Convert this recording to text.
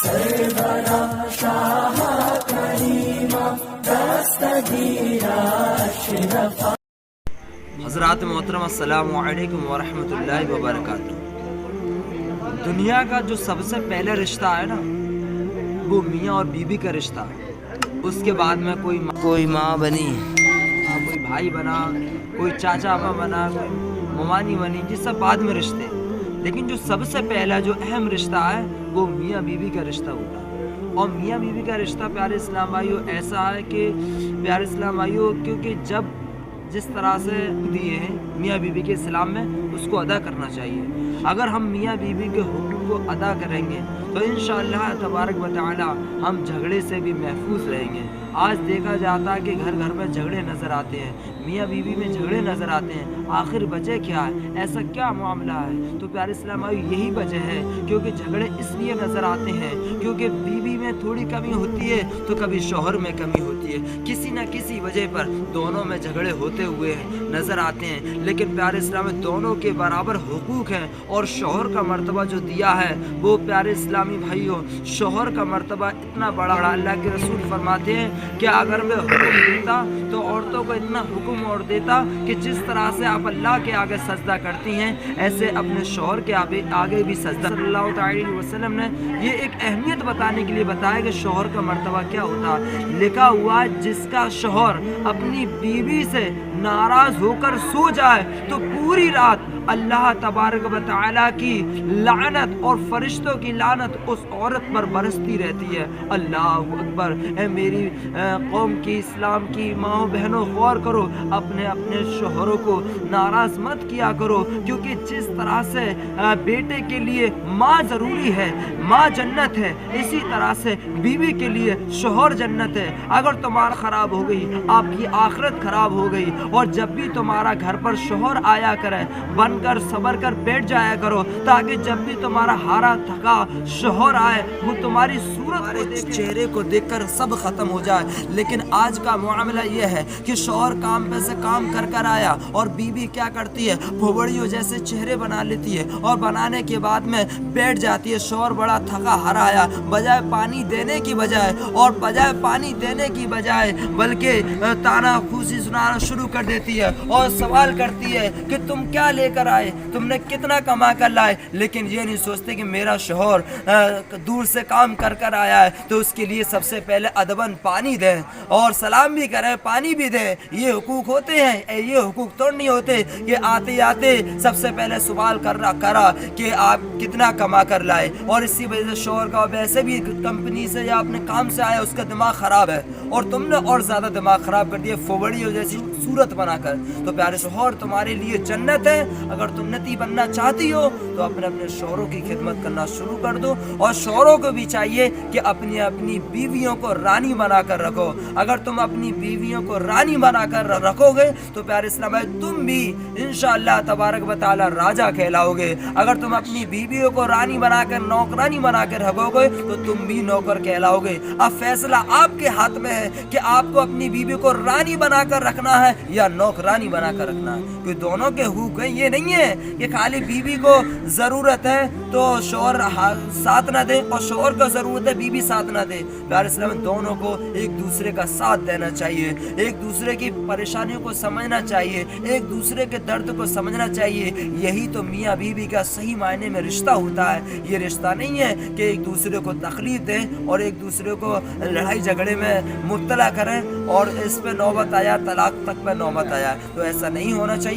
سرورا شاہ کریمہ دستگیرہ اشرفا۔ حضرات محترم السلام علیکم ورحمۃ اللہ وبرکاتہ۔ دنیا کا جو سب سے پہلا رشتہ ہے نا وہ میاں اور بیوی کا رشتہ ہے۔ اس کے بعد میں کوئی ماں بنی، کوئی بھائی بنا، کوئی چاچا بنا، کوئی ممانی بنی، یہ سب بعد میں رشتے۔ لیکن جو سب سے پہلا جو اہم رشتہ ہے وہ میاں بیوی کا رشتہ ہوتا ہے۔ اور میاں بیوی کا رشتہ پیارے اسلام بھائیو ایسا ہے کہ پیارے اسلام بھائیو کیونکہ جس طرح سے دیے ہیں میاں بیوی کے اسلام میں اس کو ادا کرنا چاہیے۔ اگر ہم میاں بیوی کے حقوق کو ادا کریں گے تو انشاءاللہ تبارک و تعالی ہم جھگڑے سے بھی محفوظ رہیں گے۔ آج دیکھا جاتا ہے کہ گھر گھر میں جھگڑے نظر آتے ہیں، میاں بیوی میں جھگڑے نظر آتے ہیں، آخر وجہ کیا ہے؟ ایسا کیا معاملہ ہے؟ تو پیارے اسلام بھائی یہی وجہ ہے کیونکہ جھگڑے اس لیے نظر آتے ہیں کیونکہ بیوی میں تھوڑی کمی ہوتی ہے تو کبھی شوہر میں کمی ہوتی ہے، کسی نہ کسی وجہ پر دونوں میں جھگڑے ہوتے ہوئے نظر آتے ہیں۔ لیکن پیارے اسلام میں دونوں کے برابر حقوق ہیں اور شوہر کا مرتبہ جو دیا ہے وہ پیارے اسلامی بھائیوں شوہر کا مرتبہ اتنا بڑا۔ اللہ کے رسول فرماتے ہیں کہ اگر میں حکم دیتا تو عورتوں کو اتنا حکم اور دیتا کہ جس طرح سے آپ اللہ کے آگے سجدہ کرتی ہیں ایسے اپنے شوہر کے آگے بھی سجدہ۔ صلی اللہ تعالی علیہ وسلم نے یہ ایک اہمیت بتانے کے لیے بتایا کہ شوہر کا مرتبہ کیا ہوتا ہے۔ لکھا ہوا جس کا شوہر اپنی بیوی سے ناراض ہو کر سو جائے تو پوری رات اللہ تبارک و تعالی کی لعنت اور فرشتوں کی لعنت اس عورت پر برستی رہتی ہے۔ اللہ اکبر۔ اے میری قوم کی اسلام کی ماں بہنوں غور کرو، اپنے شوہروں کو ناراض مت کیا کرو کیونکہ جس طرح سے بیٹے کے لیے ماں ضروری ہے، ماں جنت ہے، اسی طرح سے بیوی کے لیے شوہر جنت ہے۔ اگر تمہارا خراب ہو گئی آپ کی آخرت خراب ہو گئی، اور جب بھی تمہارا گھر پر شوہر آیا کرے بن کر صبر کر بیٹھ جایا کرو تاکہ جب بھی تمہارا ہارا تھکا شوہر آئے وہ تمہاری صورت چہرے کو دیکھ کر سب ختم ہو جائے۔ لیکن آج کا معاملہ یہ ہے کہ شوہر کام پہ سے کام کر آیا اور بیوی کیا کرتی ہے پھوڑیوں جیسے چہرے بنا لیتی ہے اور بنانے کے بعد میں بیٹھ جاتی ہے۔ شوہر بڑا تھکا ہارا آیا، بجائے پانی دینے کی بجائے بلکہ تانا خوشی سنانا شروع کر دیتی ہے اور سوال کرتی ہے کہ تم کیا لے کر آئے، تم نے کتنا کما کر لائے۔ لیکن یہ نہیں سوچتے کہ میرا شوہر دور سے کام کر آیا ہے تو اس کے لیے سب سے پہلے ادباً پانی دیں اور سلام بھی کریں، پانی بھی دیں۔ یہ حقوق ہوتے ہیں، یہ حقوق تو نہیں ہوتے کہ آتے سب سے پہلے سوال کرا کہ آپ کتنا کما کر لائے، اور اسی وجہ سے شوہر کا ویسے بھی کمپنی سے یا اپنے کام سے آیا اس کا دماغ خراب ہے اور تم نے اور زیادہ دماغ خراب کر دیا فوڑیوں جیسی صورت بنا کر۔ تو پیارے شوہر تمہارے لیے جنت ہے، اگر تم نتی بننا چاہتی ہو تو اپنے شوہروں کی خدمت کرنا شروع کر دو، اور شوہروں کو بھی چاہیے کہ اپنی بیویوں کو رانی بنا کر رکھو۔ اگر تم اپنی بیویوں کو رانی بنا کر رکھو گے تو پیارے اسلام بھائی تم بھی انشاءاللہ تبارک و تعالی راجا کہلاؤ گے۔ اگر تم اپنی بیویوں کو رانی بنا کر نوکرانی بنا کر رکھو گے تو تم بھی نوکر کہلاؤ گے۔ اب فیصلہ آپ کے ہاتھ میں ہے کہ آپ کو اپنی بیوی کو رانی بنا کر رکھنا ہے یا نوکرانی بنا کر رکھنا ہے، کیونکہ دونوں کے حقوق ہیں۔ یہ نہیں ہے کہ خالی بیوی کو ضرورت ہے تو شوہر ساتھ نہ دے اور شوہر کو ضرورت ہے بیوی ساتھ نہ دے۔ پیارے اسلام دونوں کو ایک دوسرے کا ساتھ دینا چاہیے، ایک دوسرے کی پریشانیوں کو سمجھنا چاہیے، ایک دوسرے کے درد کو سمجھنا چاہیے۔ یہی تو میاں بیوی کا صحیح معنی میں رشتہ ہوتا ہے۔ یہ رشتہ نہیں ہے کہ ایک دوسرے کو تکلیف دیں اور ایک دوسرے کو لڑائی جھگڑے میں مبتلا کریں اور اس پہ نوبت آیا طلاق تک پہ نوبت آیا، تو ایسا نہیں ہونا چاہیے۔